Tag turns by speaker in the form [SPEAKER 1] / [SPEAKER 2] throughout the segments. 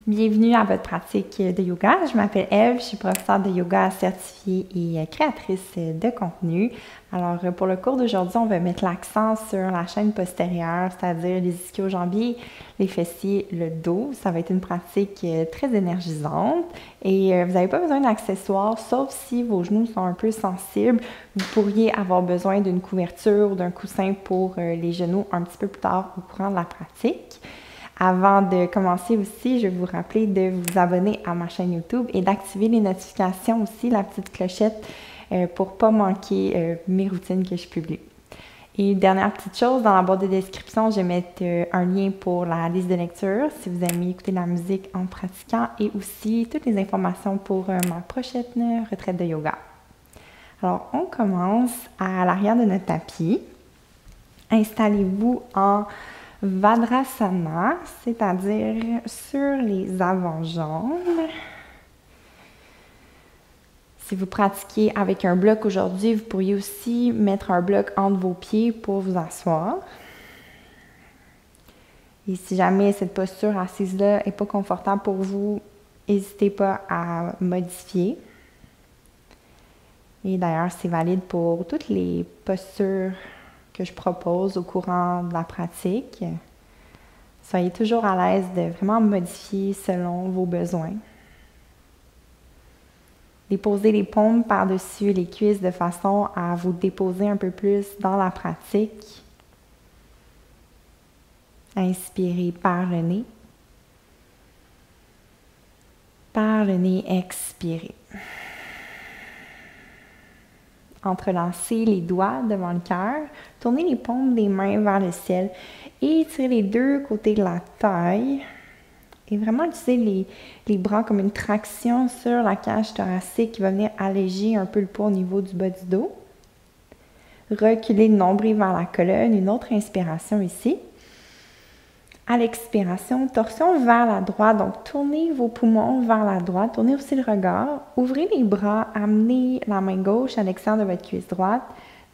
[SPEAKER 1] Bienvenue à votre pratique de yoga. Je m'appelle Eve, je suis professeure de yoga certifiée et créatrice de contenu. Alors, pour le cours d'aujourd'hui, on va mettre l'accent sur la chaîne postérieure, c'est-à-dire les ischio-jambiers, les fessiers, le dos. Ça va être une pratique très énergisante et vous n'avez pas besoin d'accessoires, sauf si vos genoux sont un peu sensibles. Vous pourriez avoir besoin d'une couverture ou d'un coussin pour les genoux un petit peu plus tard au courant de la pratique. Avant de commencer aussi, je vais vous rappeler de vous abonner à ma chaîne YouTube et d'activer les notifications aussi, la petite clochette, pour ne pas manquer mes routines que je publie. Et dernière petite chose, dans la boîte de description, je vais mettre un lien pour la liste de lecture si vous aimez écouter la musique en pratiquant et aussi toutes les informations pour ma prochaine retraite de yoga. Alors, on commence à l'arrière de notre tapis. Installez-vous en Vadrasana, c'est-à-dire sur les avant-jambes. Si vous pratiquez avec un bloc aujourd'hui, vous pourriez aussi mettre un bloc entre vos pieds pour vous asseoir. Et si jamais cette posture assise-là n'est pas confortable pour vous, n'hésitez pas à modifier. Et d'ailleurs, c'est valide pour toutes les postures que je propose au courant de la pratique. Soyez toujours à l'aise de vraiment modifier selon vos besoins. Déposez les paumes par-dessus les cuisses de façon à vous déposer un peu plus dans la pratique. Inspirez par le nez. Par le nez, expirez. Entrelacez les doigts devant le cœur, tournez les paumes des mains vers le ciel et tirez les deux côtés de la taille. Et vraiment utilisez les bras comme une traction sur la cage thoracique qui va venir alléger un peu le poids au niveau du bas du dos. Reculez le nombril vers la colonne, une autre inspiration ici. À l'expiration, torsion vers la droite, donc tournez vos poumons vers la droite, tournez aussi le regard, ouvrez les bras, amenez la main gauche à l'extérieur de votre cuisse droite.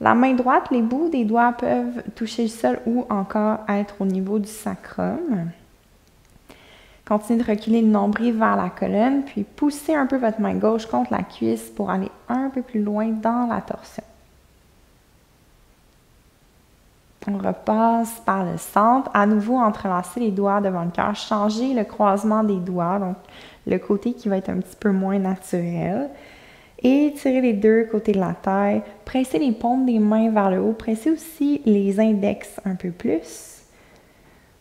[SPEAKER 1] La main droite, les bouts des doigts peuvent toucher le sol ou encore être au niveau du sacrum. Continuez de reculer le nombril vers la colonne, puis poussez un peu votre main gauche contre la cuisse pour aller un peu plus loin dans la torsion. On repasse par le centre. À nouveau, entrelacez les doigts devant le cœur. Changez le croisement des doigts, donc le côté qui va être un petit peu moins naturel. Et tirez les deux côtés de la taille. Pressez les paumes des mains vers le haut. Pressez aussi les index un peu plus.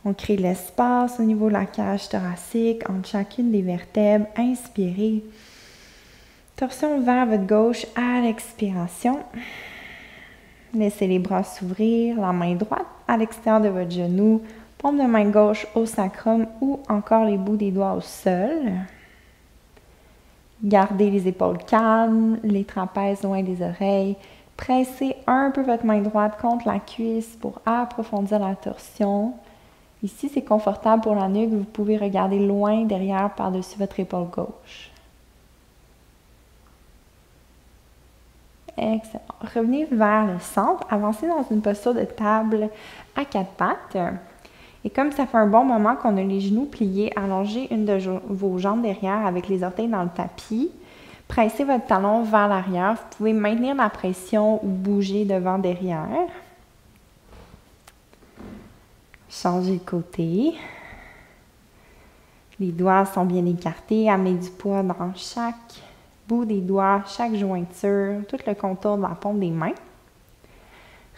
[SPEAKER 1] On crée de l'espace au niveau de la cage thoracique entre chacune des vertèbres. Inspirez. Torsion vers votre gauche à l'expiration. Laissez les bras s'ouvrir, la main droite à l'extérieur de votre genou, paume de main gauche au sacrum ou encore les bouts des doigts au sol. Gardez les épaules calmes, les trapèzes loin des oreilles. Pressez un peu votre main droite contre la cuisse pour approfondir la torsion. Ici, c'est confortable pour la nuque, vous pouvez regarder loin derrière par-dessus votre épaule gauche. Excellent. Revenez vers le centre, avancez dans une posture de table à quatre pattes. Et comme ça fait un bon moment qu'on a les genoux pliés, allongez une de vos jambes derrière avec les orteils dans le tapis. Pressez votre talon vers l'arrière. Vous pouvez maintenir la pression ou bouger devant derrière. Changez de côté. Les doigts sont bien écartés. Amenez du poids dans chaque bout des doigts, chaque jointure, tout le contour de la paume des mains.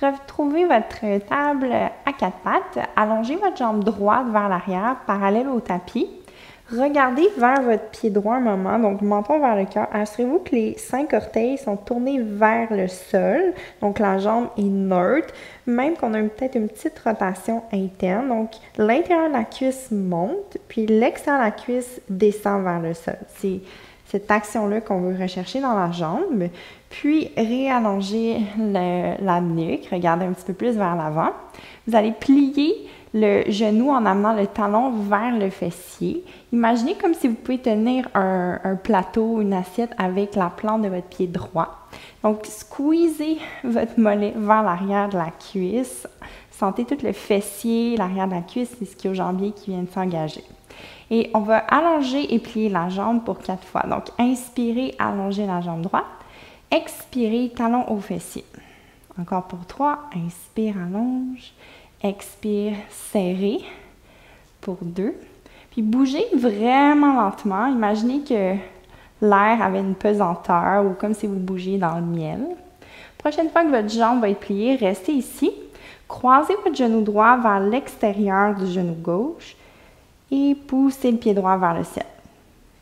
[SPEAKER 1] Retrouvez votre table à quatre pattes. Allongez votre jambe droite vers l'arrière, parallèle au tapis. Regardez vers votre pied droit un moment, donc menton vers le cœur. Assurez-vous que les 5 orteils sont tournés vers le sol, donc la jambe est neutre, même qu'on a peut-être une petite rotation interne. Donc l'intérieur de la cuisse monte, puis l'extérieur de la cuisse descend vers le sol. C'est cette action-là qu'on veut rechercher dans la jambe. Puis, réallongez la nuque. Regardez un petit peu plus vers l'avant. Vous allez plier le genou en amenant le talon vers le fessier. Imaginez comme si vous pouvez tenir un plateau, une assiette avec la plante de votre pied droit. Donc, squeezez votre mollet vers l'arrière de la cuisse. Sentez tout le fessier, l'arrière de la cuisse, les ischio-jambiers qui viennent s'engager. Et on va allonger et plier la jambe pour 4 fois. Donc, inspirez, allongez la jambe droite. Expirez, talon au fessier. Encore pour 3. Inspire, allonge. Expire, serrez. Pour 2. Puis, bougez vraiment lentement. Imaginez que l'air avait une pesanteur ou comme si vous bougiez dans le miel. Prochaine fois que votre jambe va être pliée, restez ici. Croisez votre genou droit vers l'extérieur du genou gauche et poussez le pied droit vers le ciel.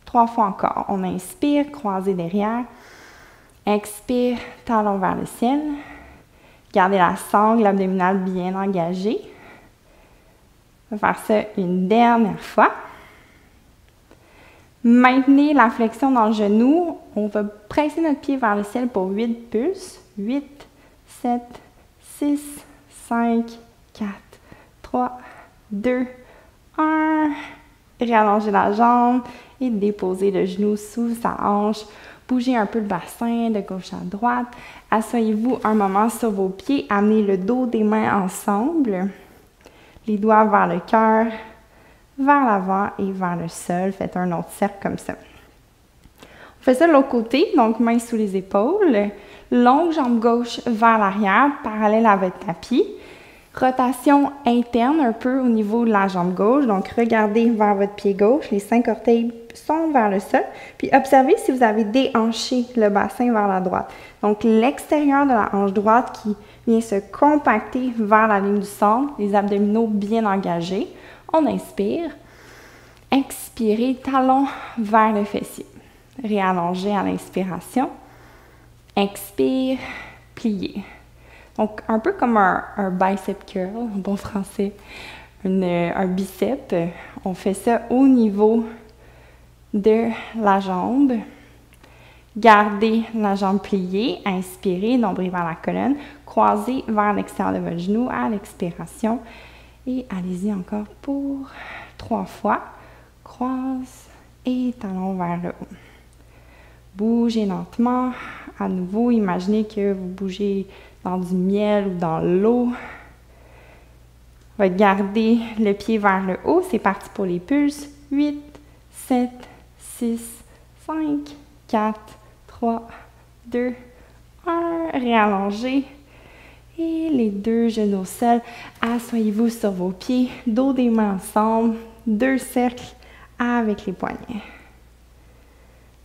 [SPEAKER 1] 3 fois encore. On inspire, croisez derrière. Expire, talon vers le ciel. Gardez la sangle abdominale bien engagée. On va faire ça une dernière fois. Maintenez la flexion dans le genou. On va presser notre pied vers le ciel pour 8 pulses. 8, 7, 6, 5, 4, 3, 2, 1. Réallongez la jambe et déposez le genou sous sa hanche. Bougez un peu le bassin de gauche à droite. Asseyez-vous un moment sur vos pieds. Amenez le dos des mains ensemble. Les doigts vers le cœur, vers l'avant et vers le sol. Faites un autre cercle comme ça. On fait ça de l'autre côté, donc mains sous les épaules. Longue jambe gauche vers l'arrière, parallèle à votre tapis. Rotation interne un peu au niveau de la jambe gauche. Donc, regardez vers votre pied gauche. Les 5 orteils sont vers le sol. Puis, observez si vous avez déhanché le bassin vers la droite. Donc, l'extérieur de la hanche droite qui vient se compacter vers la ligne du centre. Les abdominaux bien engagés. On inspire. Expirez, talon vers le fessier. Réallongez à l'inspiration. Expire, pliez. Donc, un peu comme un bicep curl, en bon français, un bicep. On fait ça au niveau de la jambe. Gardez la jambe pliée, inspirez, nombril vers la colonne, croisez vers l'extérieur de votre genou à l'expiration. Et allez-y encore pour 3 fois. Croise et talon vers le haut. Bougez lentement. À nouveau, imaginez que vous bougez dans du miel ou dans l'eau. On va garder le pied vers le haut. C'est parti pour les pulses. 8, 7, 6, 5, 4, 3, 2, 1. Réallongez. Et les 2 genoux au sol. Asseyez-vous sur vos pieds. Dos des mains ensemble. 2 cercles avec les poignets.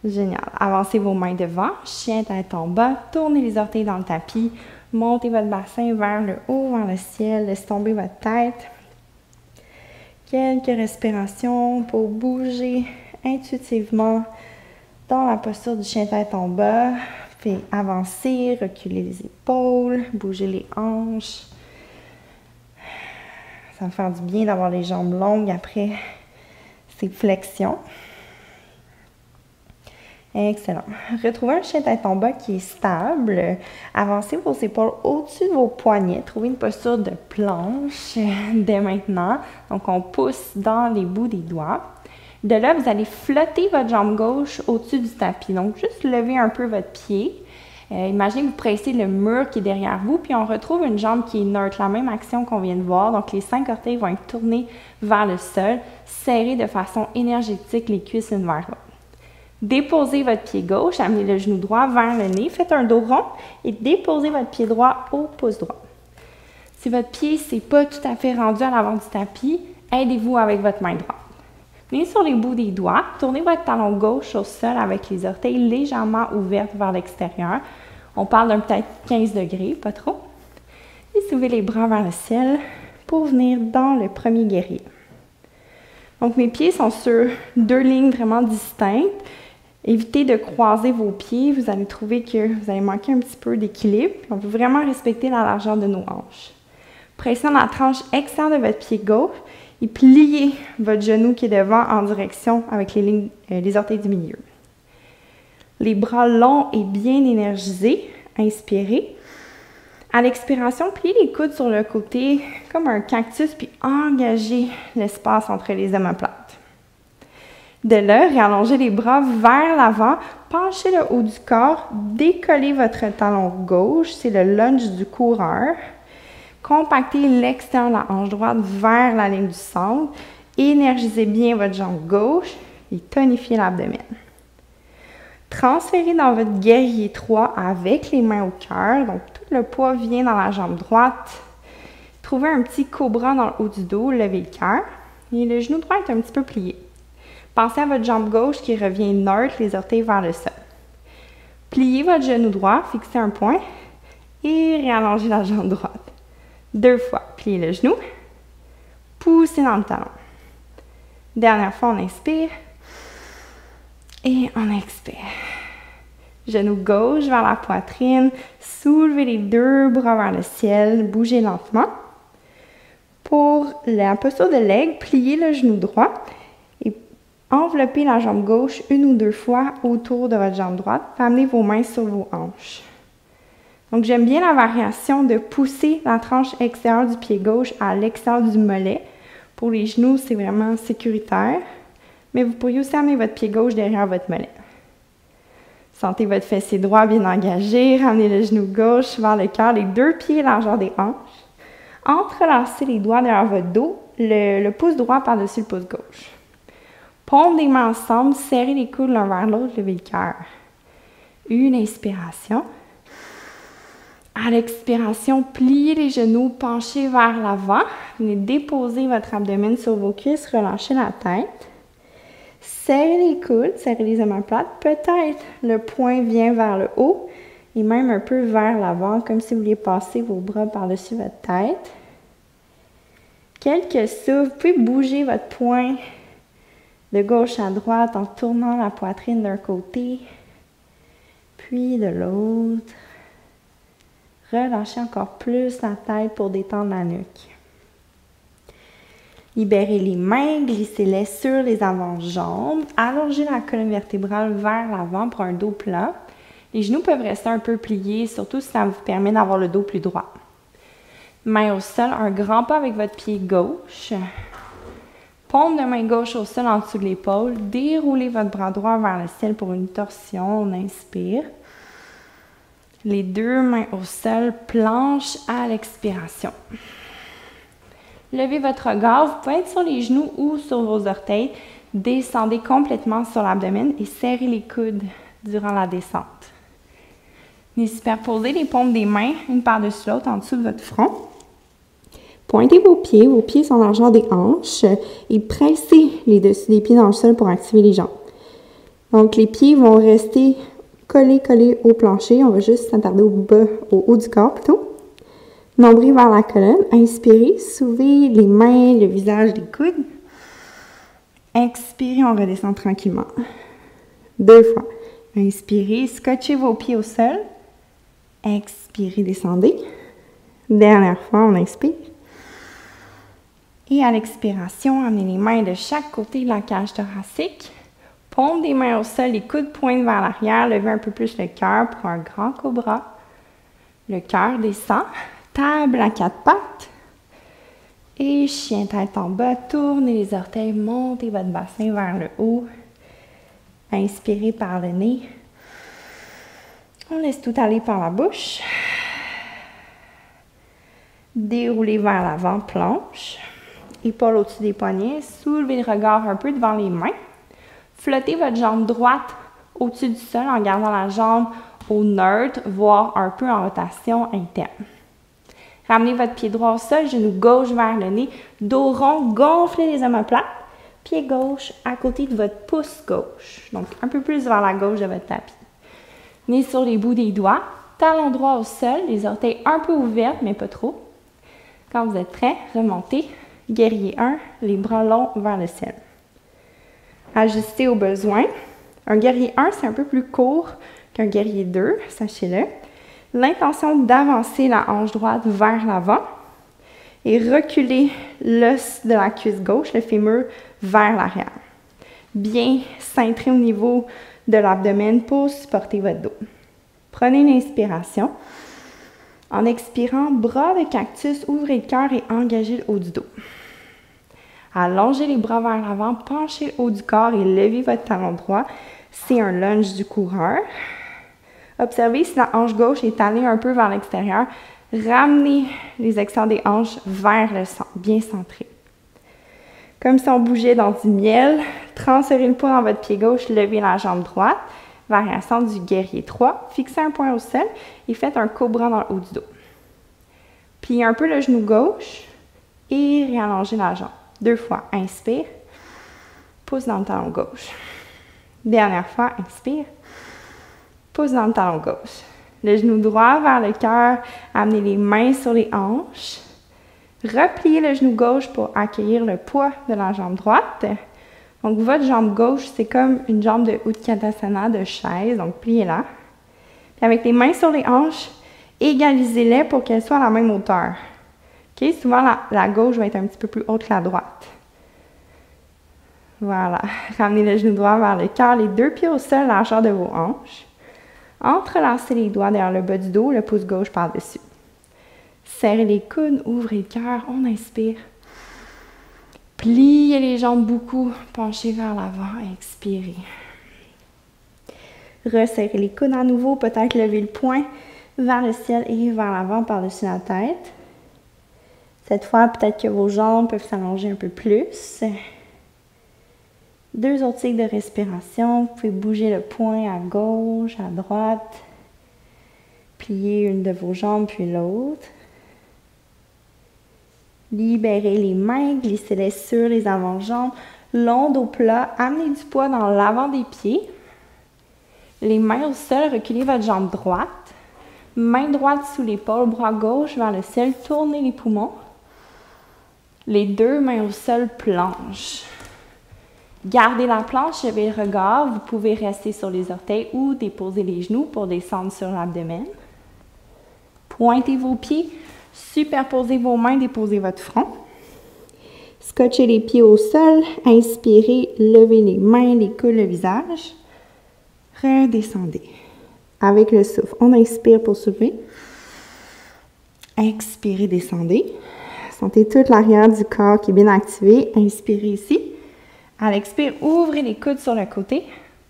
[SPEAKER 1] Génial. Avancez vos mains devant. Chien tête en bas. Tournez les orteils dans le tapis. Montez votre bassin vers le haut, vers le ciel. Laissez tomber votre tête. Quelques respirations pour bouger intuitivement dans la posture du chien tête en bas. Faites avancer, reculer les épaules, bouger les hanches. Ça va faire du bien d'avoir les jambes longues après ces flexions. Excellent. Retrouvez un chien tête en bas qui est stable. Avancez vos épaules au-dessus de vos poignets. Trouvez une posture de planche dès maintenant. Donc, on pousse dans les bouts des doigts. De là, vous allez flotter votre jambe gauche au-dessus du tapis. Donc, juste lever un peu votre pied. Imaginez que vous pressez le mur qui est derrière vous, puis on retrouve une jambe qui est neutre, la même action qu'on vient de voir. Donc, les 5 orteils vont être tournés vers le sol, serrés de façon énergétique les cuisses une vers l'autre. Déposez votre pied gauche, amenez le genou droit vers le nez, faites un dos rond et déposez votre pied droit au pouce droit. Si votre pied ne s'est pas tout à fait rendu à l'avant du tapis, aidez-vous avec votre main droite. Venez sur les bouts des doigts, tournez votre talon gauche au sol avec les orteils légèrement ouverts vers l'extérieur. On parle d'un peut-être 15 degrés, pas trop. Et soulevez les bras vers le ciel pour venir dans le premier guerrier. Donc, mes pieds sont sur 2 lignes vraiment distinctes. Évitez de croiser vos pieds. Vous allez trouver que vous allez manquer un petit peu d'équilibre. On veut vraiment respecter la largeur de nos hanches. Pressez la tranche extérieure de votre pied gauche et pliez votre genou qui est devant en direction avec les orteils du milieu. Les bras longs et bien énergisés. Inspirez. À l'expiration, pliez les coudes sur le côté comme un cactus puis engagez l'espace entre les omoplates. De là, réallongez les bras vers l'avant, penchez le haut du corps, décollez votre talon gauche, c'est le lunge du coureur. Compactez l'extérieur de la hanche droite vers la ligne du centre Énergisez bien votre jambe gauche et tonifiez l'abdomen. Transférez dans votre guerrier 3 avec les mains au cœur. Donc, tout le poids vient dans la jambe droite. Trouvez un petit cobra dans le haut du dos, levez le cœur. Et le genou droit est un petit peu plié. Pensez à votre jambe gauche qui revient neutre, les orteils vers le sol. Pliez votre genou droit, fixez un point et réallongez la jambe droite. 2 fois, pliez le genou, poussez dans le talon. Dernière fois, on inspire et on expire. Genou gauche vers la poitrine, soulevez les 2 bras vers le ciel, bougez lentement. Pour la posture de leg, pliez le genou droit et enveloppez la jambe gauche 1 ou 2 fois autour de votre jambe droite. Amenez vos mains sur vos hanches. Donc, j'aime bien la variation de pousser la tranche extérieure du pied gauche à l'extérieur du mollet. Pour les genoux, c'est vraiment sécuritaire. Mais vous pourriez aussi amener votre pied gauche derrière votre mollet. Sentez votre fessier droit bien engagé. Ramenez le genou gauche vers le cœur, les 2 pieds largeur des hanches. Entrelacez les doigts derrière votre dos, le pouce droit par-dessus le pouce gauche. Paumes des mains ensemble, serrez les coudes l'un vers l'autre, levez le cœur. Une inspiration. À l'expiration, pliez les genoux, penchez vers l'avant. Venez déposer votre abdomen sur vos cuisses, relâchez la tête. Serrez les coudes, serrez les omoplates. Peut-être le poing vient vers le haut et même un peu vers l'avant, comme si vous vouliez passer vos bras par-dessus votre tête. Quelques souffles, vous pouvez bouger votre poing de gauche à droite en tournant la poitrine d'un côté, puis de l'autre. Relâchez encore plus la tête pour détendre la nuque. Libérez les mains, glissez-les sur les avant-jambes. Allongez la colonne vertébrale vers l'avant pour un dos plat. Les genoux peuvent rester un peu pliés, surtout si ça vous permet d'avoir le dos plus droit. Main au sol, un grand pas avec votre pied gauche. Paume de main gauche au sol en dessous de l'épaule. Déroulez votre bras droit vers le ciel pour une torsion. On inspire. Les 2 mains au sol, planche à l'expiration. Levez votre regard, vous pouvez être sur les genoux ou sur vos orteils. Descendez complètement sur l'abdomen et serrez les coudes durant la descente. Venez superposer les paumes des mains, une par-dessus l'autre, en dessous de votre front. Pointez vos pieds sont largeur des hanches et pressez les dessus des pieds dans le sol pour activer les jambes. Donc, les pieds vont rester collés au plancher. On va juste s'attarder au haut du corps plutôt. Nombril vers la colonne. Inspirez, soulevez les mains, le visage, les coudes. Expirez, on redescend tranquillement. 2 fois. Inspirez, scotchez vos pieds au sol. Expirez, descendez. Dernière fois, on inspire. Et à l'expiration, amenez les mains de chaque côté de la cage thoracique. Paume des mains au sol, les coudes pointent vers l'arrière. Levez un peu plus le cœur pour un grand cobra. Le cœur descend. Table à 4 pattes. Et chien tête en bas. Tournez les orteils, montez votre bassin vers le haut. Inspirez par le nez. On laisse tout aller par la bouche. Déroulez vers l'avant, planche. Épaules au-dessus des poignets. Soulevez le regard un peu devant les mains. Flottez votre jambe droite au-dessus du sol en gardant la jambe au neutre, voire un peu en rotation interne. Ramenez votre pied droit au sol, genou gauche vers le nez, dos rond, gonflez les omoplates. Pied gauche à côté de votre pouce gauche, donc un peu plus vers la gauche de votre tapis. Nez sur les bouts des doigts, talon droit au sol, les orteils un peu ouverts, mais pas trop. Quand vous êtes prêt, remontez. Guerrier 1, les bras longs vers le ciel. Ajustez au besoin. Un guerrier 1, c'est un peu plus court qu'un guerrier 2, sachez-le. L'intention d'avancer la hanche droite vers l'avant et reculer l'os de la cuisse gauche, le fémur, vers l'arrière. Bien cintré au niveau de l'abdomen pour supporter votre dos. Prenez une inspiration. En expirant, bras de cactus, ouvrez le cœur et engagez le haut du dos. Allongez les bras vers l'avant, penchez le haut du corps et levez votre talon droit. C'est un lunge du coureur. Observez si la hanche gauche est allée un peu vers l'extérieur. Ramenez les extérieurs des hanches vers le centre, bien centré. Comme si on bougeait dans du miel. Transférez le poids dans votre pied gauche, levez la jambe droite. Variation du guerrier 3. Fixez un point au sol et faites un cobra dans le haut du dos. Pliez un peu le genou gauche et réallongez la jambe. 2 fois. Inspire. Pousse dans le talon gauche. Dernière fois. Inspire. Pousse dans le talon gauche. Le genou droit vers le cœur. Amenez les mains sur les hanches. Repliez le genou gauche pour accueillir le poids de la jambe droite. Donc, votre jambe gauche, c'est comme une jambe de Utkatasana, de chaise. Donc, pliez-la. Puis avec les mains sur les hanches, égalisez-les pour qu'elles soient à la même hauteur. OK? Souvent, la gauche va être un petit peu plus haute que la droite. Voilà. Ramenez le genou droit vers le cœur, les 2 pieds au sol, largeur de vos hanches. Entrelacez les doigts derrière le bas du dos, le pouce gauche par-dessus. Serrez les coudes, ouvrez le cœur, on inspire. Pliez les jambes beaucoup, penchez vers l'avant, expirez. Resserrez les coudes à nouveau, peut-être lever le poing vers le ciel et vers l'avant par-dessus la tête. Cette fois, peut-être que vos jambes peuvent s'allonger un peu plus. 2 autres cycles de respiration. Vous pouvez bouger le poing à gauche, à droite. Plier une de vos jambes puis l'autre. Libérez les mains, glissez-les sur les avant-jambes, long dos plat, amenez du poids dans l'avant des pieds. Les mains au sol, reculez votre jambe droite. Main droite sous l'épaule, bras gauche vers le ciel, tournez les poumons. Les 2 mains au sol, planche. Gardez la planche, levez le regard. Vous pouvez rester sur les orteils ou déposer les genoux pour descendre sur l'abdomen. Pointez vos pieds. Superposez vos mains, déposez votre front. Scotchez les pieds au sol. Inspirez, levez les mains, les coudes, le visage. Redescendez. Avec le souffle, on inspire pour soulever. Expirez, descendez. Sentez toute l'arrière du corps qui est bien activé. Inspirez ici. À l'expire, ouvrez les coudes sur le côté.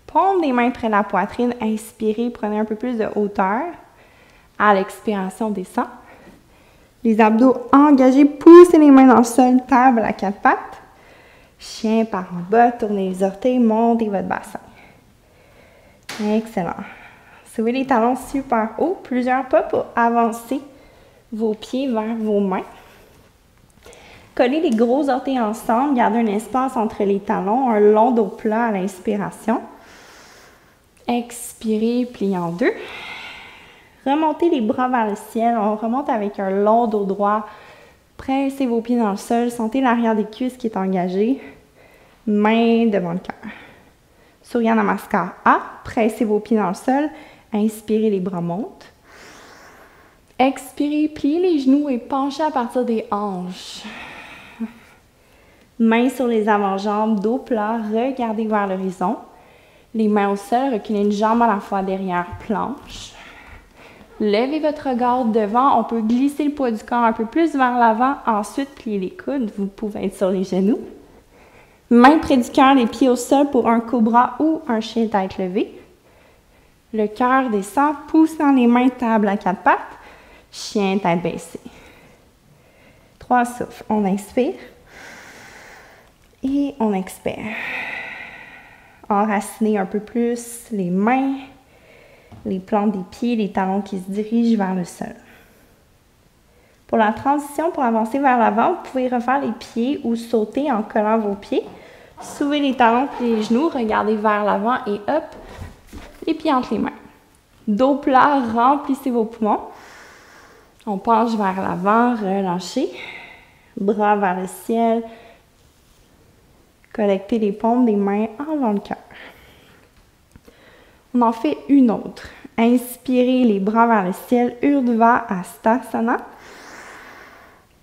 [SPEAKER 1] Paume des mains près de la poitrine. Inspirez, prenez un peu plus de hauteur. À l'expiration, descend. Les abdos engagés, poussez les mains dans le sol, table à 4 pattes. Chien par en bas, tournez les orteils, montez votre bassin. Excellent. Soulevez les talons super haut, plusieurs pas pour avancer vos pieds vers vos mains. Collez les gros orteils ensemble, gardez un espace entre les talons, un long dos plat à l'inspiration. Expirez, pliez en 2. Remontez les bras vers le ciel. On remonte avec un long dos droit. Pressez vos pieds dans le sol. Sentez l'arrière des cuisses qui est engagé. Main devant le cœur. Surya Namaskar A. Pressez vos pieds dans le sol. Inspirez, les bras montent. Expirez, pliez les genoux et penchez à partir des hanches. Mains sur les avant-jambes, dos plat. Regardez vers l'horizon. Les mains au sol. Reculez une jambe à la fois derrière, planche. Levez votre regard devant. On peut glisser le poids du corps un peu plus vers l'avant. Ensuite, pliez les coudes. Vous pouvez être sur les genoux. Mains près du cœur, les pieds au sol pour un cobra ou un chien tête levée. Le cœur descend, poussant les mains, table à 4 pattes. Chien tête baissée. 3 souffles. On inspire. Et on expire. Enracinez un peu plus les mains. Les plantes des pieds, les talons qui se dirigent vers le sol. Pour la transition, pour avancer vers l'avant, vous pouvez refaire les pieds ou sauter en collant vos pieds. Soulevez les talons puis les genoux, regardez vers l'avant et hop, les pieds entre les mains. Dos plat, remplissez vos poumons. On penche vers l'avant, relâchez. Bras vers le ciel. Collectez les paumes des mains avant le cœur. On en fait une autre. Inspirez les bras vers le ciel, Urdhva Hastasana.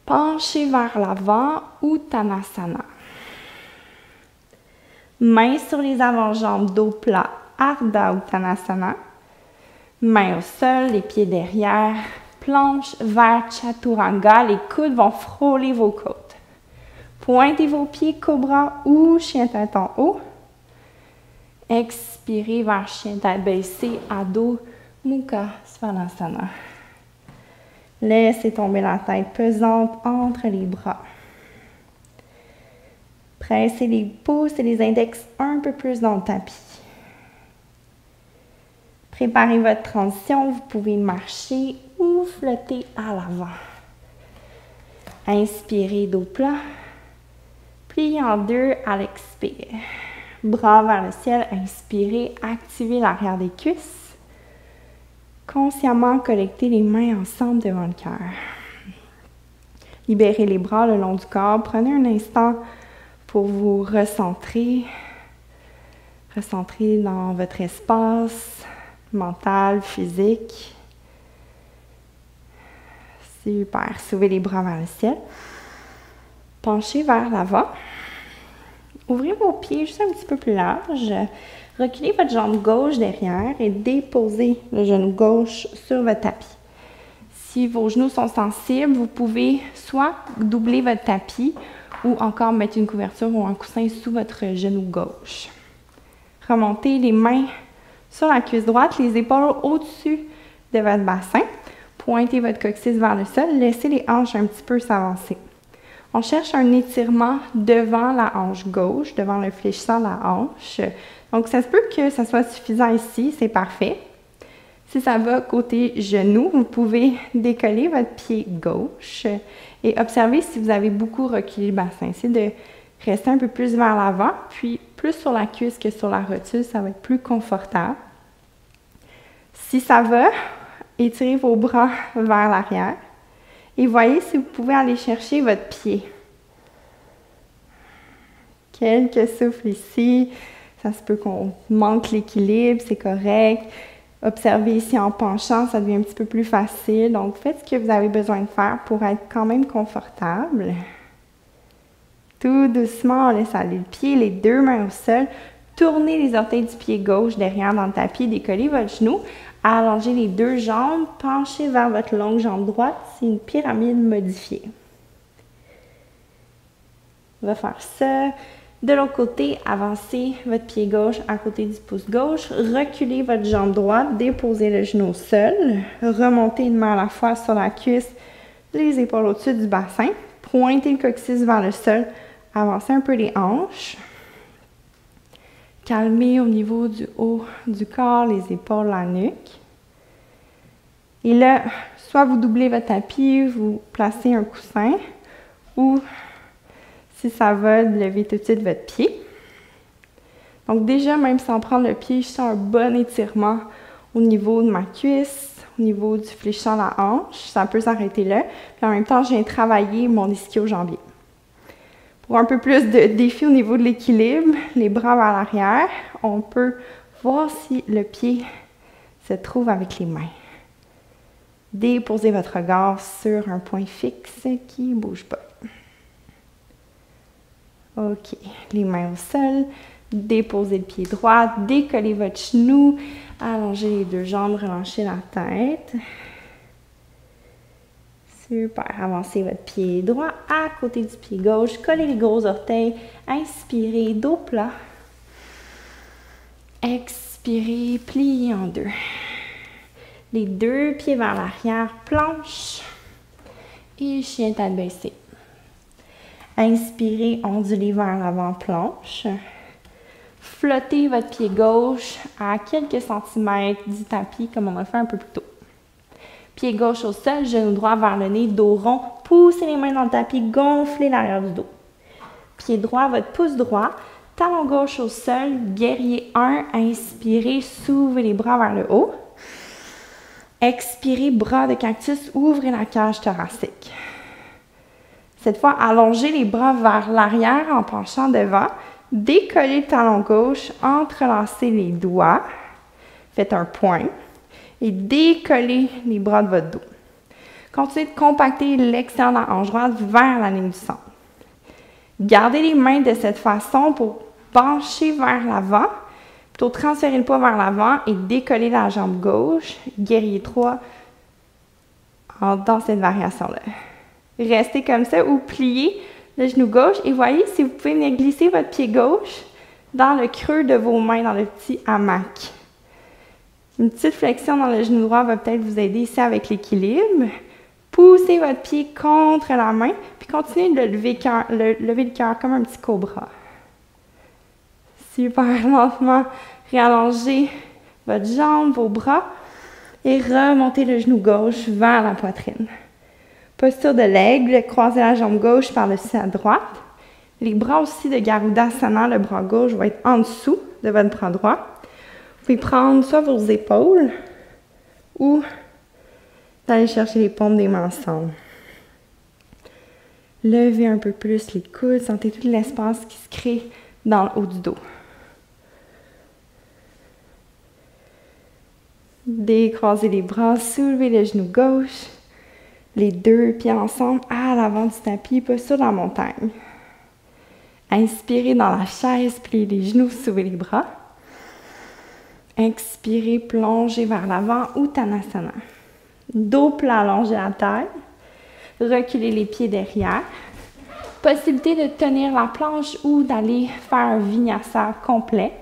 [SPEAKER 1] Penchez vers l'avant, Uttanasana. Mains sur les avant-jambes, dos plat, Ardha Uttanasana. Mains au sol, les pieds derrière, planche vers Chaturanga. Les coudes vont frôler vos côtes. Pointez vos pieds, cobra ou chien tête en haut. Expirez vers chien tête baissée, Adho Mukha Svanasana. Laissez tomber la tête pesante entre les bras. Pressez les pouces et les index un peu plus dans le tapis. Préparez votre transition, vous pouvez marcher ou flotter à l'avant. Inspirez, dos plat. Pliez en deux à l'expire. Bras vers le ciel, inspirez, activez l'arrière des cuisses. Consciemment collectez les mains ensemble devant le cœur. Libérez les bras le long du corps. Prenez un instant pour vous recentrer. Recentrer dans votre espace mental, physique. Super. Soulevez les bras vers le ciel. Penchez vers l'avant. Ouvrez vos pieds juste un petit peu plus large. Reculez votre jambe gauche derrière et déposez le genou gauche sur votre tapis. Si vos genoux sont sensibles, vous pouvez soit doubler votre tapis ou encore mettre une couverture ou un coussin sous votre genou gauche. Remontez les mains sur la cuisse droite, les épaules au-dessus de votre bassin. Pointez votre coccyx vers le sol. Laissez les hanches un petit peu s'avancer. On cherche un étirement devant la hanche gauche, devant le fléchissant de la hanche. Donc, ça se peut que ça soit suffisant ici, c'est parfait. Si ça va côté genou, vous pouvez décoller votre pied gauche et observer si vous avez beaucoup reculé le bassin. Essayez de rester un peu plus vers l'avant, puis plus sur la cuisse que sur la rotule, ça va être plus confortable. Si ça va, étirez vos bras vers l'arrière et voyez si vous pouvez aller chercher votre pied. Quelques souffles ici. Ça se peut qu'on manque l'équilibre, c'est correct. Observez ici en penchant, ça devient un petit peu plus facile. Donc, faites ce que vous avez besoin de faire pour être quand même confortable. Tout doucement, on laisse aller le pied, les deux mains au sol. Tournez les orteils du pied gauche derrière dans le tapis, décollez votre genou. Allongez les deux jambes, penchez vers votre longue jambe droite. C'est une pyramide modifiée. On va faire ça. De l'autre côté, avancez votre pied gauche à côté du pouce gauche. Reculez votre jambe droite, déposez le genou au sol. Remontez une main à la fois sur la cuisse, les épaules au-dessus du bassin. Pointez le coccyx vers le sol. Avancez un peu les hanches. Calmez au niveau du haut du corps, les épaules, la nuque. Et là, soit vous doublez votre tapis, vous placez un coussin, ou si ça va, levez tout de suite votre pied. Donc déjà, même sans prendre le pied, je sens un bon étirement au niveau de ma cuisse, au niveau du fléchissant de la hanche. Ça peut s'arrêter là. Puis en même temps, je viens travailler mon ischio-jambier. Pour un peu plus de défi au niveau de l'équilibre, les bras vers l'arrière, on peut voir si le pied se trouve avec les mains. Déposez votre regard sur un point fixe qui ne bouge pas. OK. Les mains au sol. Déposez le pied droit. Décollez votre genou. Allongez les deux jambes. Relâchez la tête. Super. Avancez votre pied droit à côté du pied gauche. Collez les gros orteils. Inspirez. Dos plat. Expirez. Pliez en deux. Les deux pieds vers l'arrière. Planche. Et chien tête baissée. Inspirez, ondulez vers l'avant, planche. Flottez votre pied gauche à quelques centimètres du tapis, comme on a fait un peu plus tôt. Pied gauche au sol, genou droit vers le nez, dos rond. Poussez les mains dans le tapis, gonflez l'arrière du dos. Pied droit, votre pouce droit. Talon gauche au sol, guerrier 1. Inspirez, soulevez les bras vers le haut. Expirez, bras de cactus, ouvrez la cage thoracique. Cette fois, allongez les bras vers l'arrière en penchant devant. Décollez le talon gauche, entrelacez les doigts. Faites un point. Et décollez les bras de votre dos. Continuez de compacter l'extérieur de la hanche droite vers la ligne du centre. Gardez les mains de cette façon pour pencher vers l'avant. Plutôt transférer le poids vers l'avant et décoller la jambe gauche. Guerrier 3 dans cette variation-là. Restez comme ça ou pliez le genou gauche et voyez si vous pouvez venir glisser votre pied gauche dans le creux de vos mains, dans le petit hamac. Une petite flexion dans le genou droit va peut-être vous aider ici avec l'équilibre. Poussez votre pied contre la main, puis continuez de lever le cœur comme un petit cobra. Super lentement, réallongez votre jambe, vos bras, et remontez le genou gauche vers la poitrine. Posture de l'aigle, croisez la jambe gauche par-dessus la droite. Les bras aussi de Garudasana, le bras gauche va être en dessous de votre bras droit. Vous pouvez prendre soit vos épaules ou d'aller chercher les paumes des mains ensemble. Levez un peu plus les coudes, sentez tout l'espace qui se crée dans le haut du dos. Décroisez les bras, soulevez le genou gauche, les deux pieds ensemble à l'avant du tapis, posture de la montagne. Inspirez dans la chaise, pliez les genoux, soulevez les bras. Expirez, plongez vers l'avant, Uttanasana. Dos plat, allongez la taille. Reculez les pieds derrière. Possibilité de tenir la planche ou d'aller faire un vinyasa complet.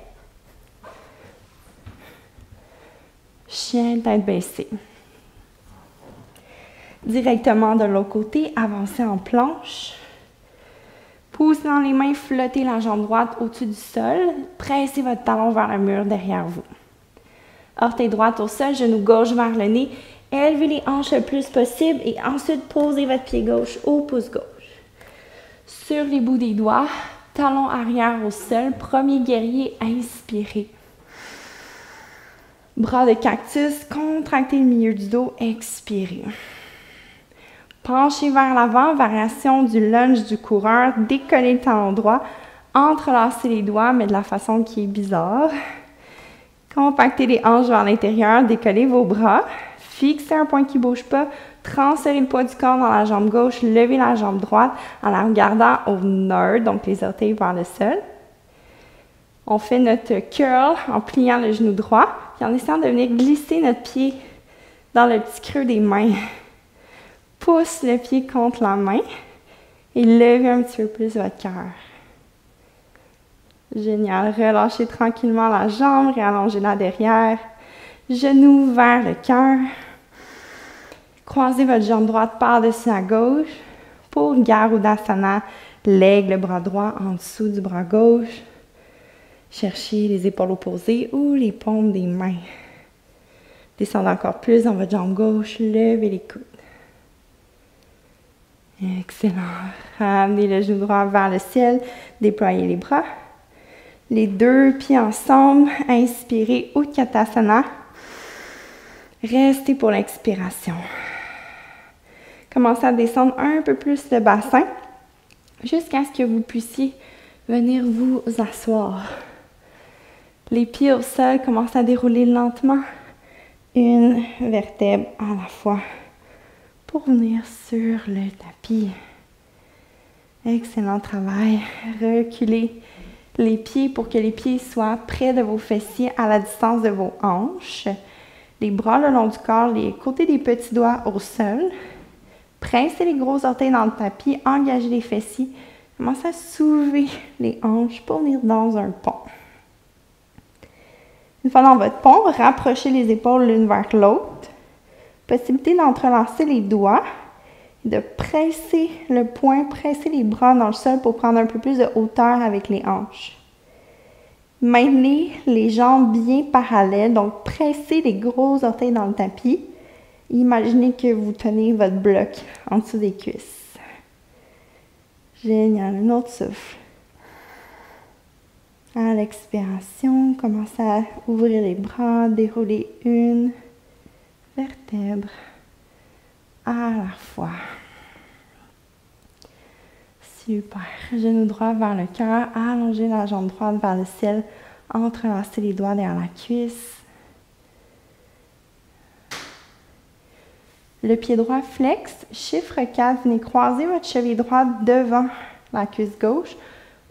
[SPEAKER 1] Chien, tête baissée. Directement de l'autre côté, avancez en planche. Poussez dans les mains, flottez la jambe droite au-dessus du sol. Pressez votre talon vers le mur derrière vous. Orteil droite au sol, genou gauche vers le nez. Élevez les hanches le plus possible et ensuite posez votre pied gauche au pouce gauche. Sur les bouts des doigts, talon arrière au sol. Premier guerrier, inspirez. Bras de cactus, contractez le milieu du dos, expirez. Penchez vers l'avant, variation du lunge du coureur, décollez le talon droit, entrelacez les doigts, mais de la façon qui est bizarre. Compactez les hanches vers l'intérieur, décollez vos bras, fixez un point qui ne bouge pas, transférez le poids du corps dans la jambe gauche, levez la jambe droite en la regardant au nord, donc les orteils vers le sol. On fait notre curl en pliant le genou droit, puis en essayant de venir glisser notre pied dans le petit creux des mains. Pousse le pied contre la main et levez un petit peu plus votre cœur. Génial. Relâchez tranquillement la jambe, réallongez-la derrière. Genoux vers le cœur. Croisez votre jambe droite par-dessus la gauche. Pour Garudasana, l'aigle, le bras droit en dessous du bras gauche. Cherchez les épaules opposées ou les paumes des mains. Descendez encore plus dans votre jambe gauche, levez les coudes. Excellent. Ramenez le genou droit vers le ciel, déployez les bras. Les deux pieds ensemble, inspirez Utkatasana. Restez pour l'expiration. Commencez à descendre un peu plus le bassin jusqu'à ce que vous puissiez venir vous asseoir. Les pieds au sol, commencez à dérouler lentement, une vertèbre à la fois, pour venir sur le tapis. Excellent travail. Reculez les pieds pour que les pieds soient près de vos fessiers à la distance de vos hanches. Les bras le long du corps, les côtés des petits doigts au sol. Pressez les gros orteils dans le tapis, engagez les fessiers. Commencez à soulever les hanches pour venir dans un pont. Une fois dans votre pont, rapprochez les épaules l'une vers l'autre. Possibilité d'entrelacer les doigts, de presser le poing, presser les bras dans le sol pour prendre un peu plus de hauteur avec les hanches. Maintenez les jambes bien parallèles, donc pressez les gros orteils dans le tapis. Imaginez que vous tenez votre bloc en dessous des cuisses. Génial, un autre souffle. À l'expiration, commencez à ouvrir les bras, dérouler une vertèbre à la fois. Super. Genou droit vers le cœur, allongez la jambe droite vers le ciel, entrelacez les doigts derrière la cuisse. Le pied droit flex, chiffre 4, venez croiser votre cheville droite devant la cuisse gauche.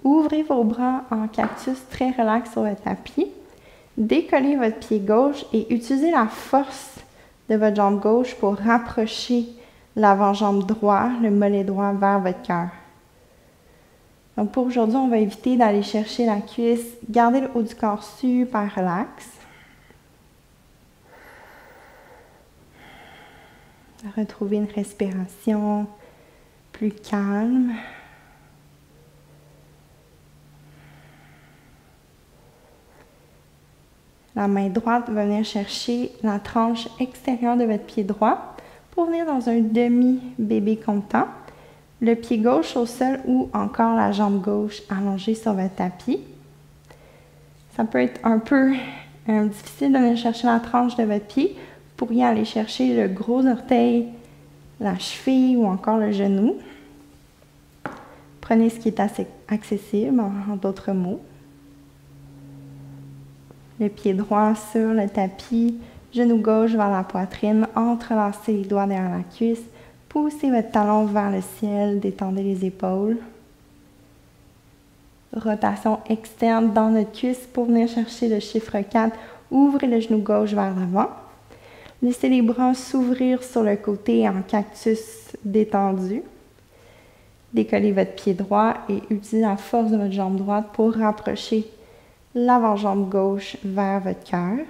[SPEAKER 1] Ouvrez vos bras en cactus très relax sur le tapis. Décollez votre pied gauche et utilisez la force de votre jambe gauche pour rapprocher l'avant-jambe droit, le mollet droit vers votre cœur. Donc pour aujourd'hui, on va éviter d'aller chercher la cuisse. Gardez le haut du corps super relax. retrouver une respiration plus calme. La main droite va venir chercher la tranche extérieure de votre pied droit pour venir dans un demi-bébé comptant. Le pied gauche au sol ou encore la jambe gauche allongée sur votre tapis. Ça peut être un peu difficile de venir chercher la tranche de votre pied. Vous pourriez aller chercher le gros orteil, la cheville ou encore le genou. Prenez ce qui est assez accessible, en d'autres mots. Le pied droit sur le tapis, genou gauche vers la poitrine, entrelacez les doigts derrière la cuisse, poussez votre talon vers le ciel, détendez les épaules. Rotation externe dans notre cuisse pour venir chercher le chiffre 4, ouvrez le genou gauche vers l'avant. Laissez les bras s'ouvrir sur le côté en cactus détendu. Décollez votre pied droit et utilisez la force de votre jambe droite pour rapprocher l'avant-jambe gauche vers votre cœur.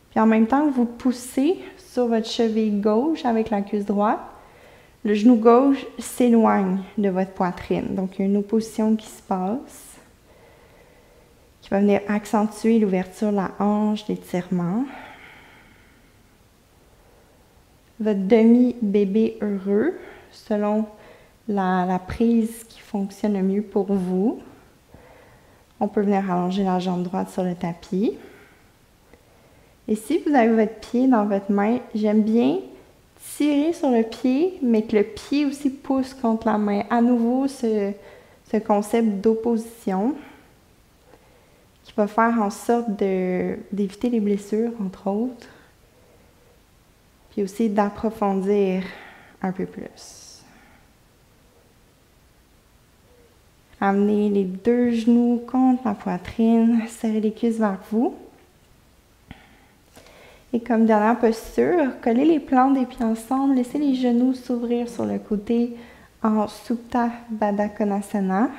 [SPEAKER 1] Puis en même temps que vous poussez sur votre cheville gauche avec la cuisse droite, le genou gauche s'éloigne de votre poitrine. Donc il y a une opposition qui se passe, qui va venir accentuer l'ouverture de la hanche, l'étirement. Votre demi-bébé heureux, selon la prise qui fonctionne le mieux pour vous. On peut venir allonger la jambe droite sur le tapis. Et si vous avez votre pied dans votre main, j'aime bien tirer sur le pied, mais que le pied aussi pousse contre la main. À nouveau, ce concept d'opposition qui va faire en sorte d'éviter les blessures, entre autres. Puis aussi d'approfondir un peu plus. Amenez les deux genoux contre la poitrine, serrez les cuisses vers vous. Et comme dernière posture, collez les plantes des pieds ensemble, laissez les genoux s'ouvrir sur le côté en Supta Baddha Konasana.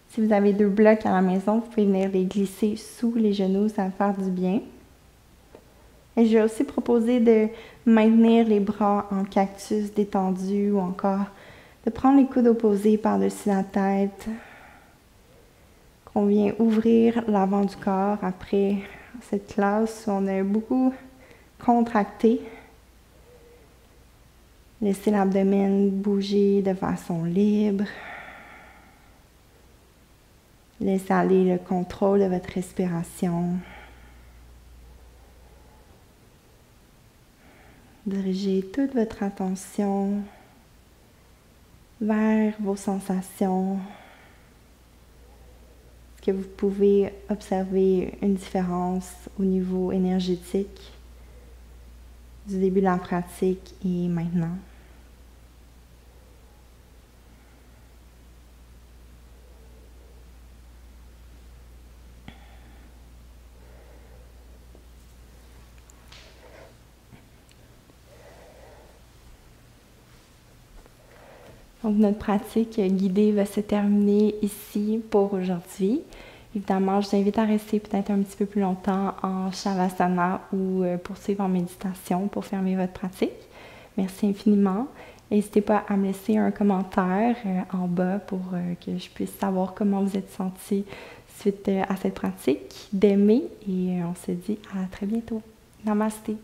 [SPEAKER 1] Si vous avez 2 blocs à la maison, vous pouvez venir les glisser sous les genoux, ça va faire du bien. Et je vais aussi proposer de maintenir les bras en cactus détendus ou encore de prendre les coudes opposés par-dessus la tête. On vient ouvrir l'avant du corps après cette classe où on a beaucoup contracté. Laissez l'abdomen bouger de façon libre. Laissez aller le contrôle de votre respiration. Dirigez toute votre attention vers vos sensations. Est-ce que vous pouvez observer une différence au niveau énergétique du début de la pratique et maintenant? Donc, notre pratique guidée va se terminer ici pour aujourd'hui. Évidemment, je vous invite à rester peut-être un petit peu plus longtemps en Shavasana ou poursuivre en méditation pour fermer votre pratique. Merci infiniment. N'hésitez pas à me laisser un commentaire en bas pour que je puisse savoir comment vous êtes senti suite à cette pratique, d'aimer, et on se dit à très bientôt. Namasté.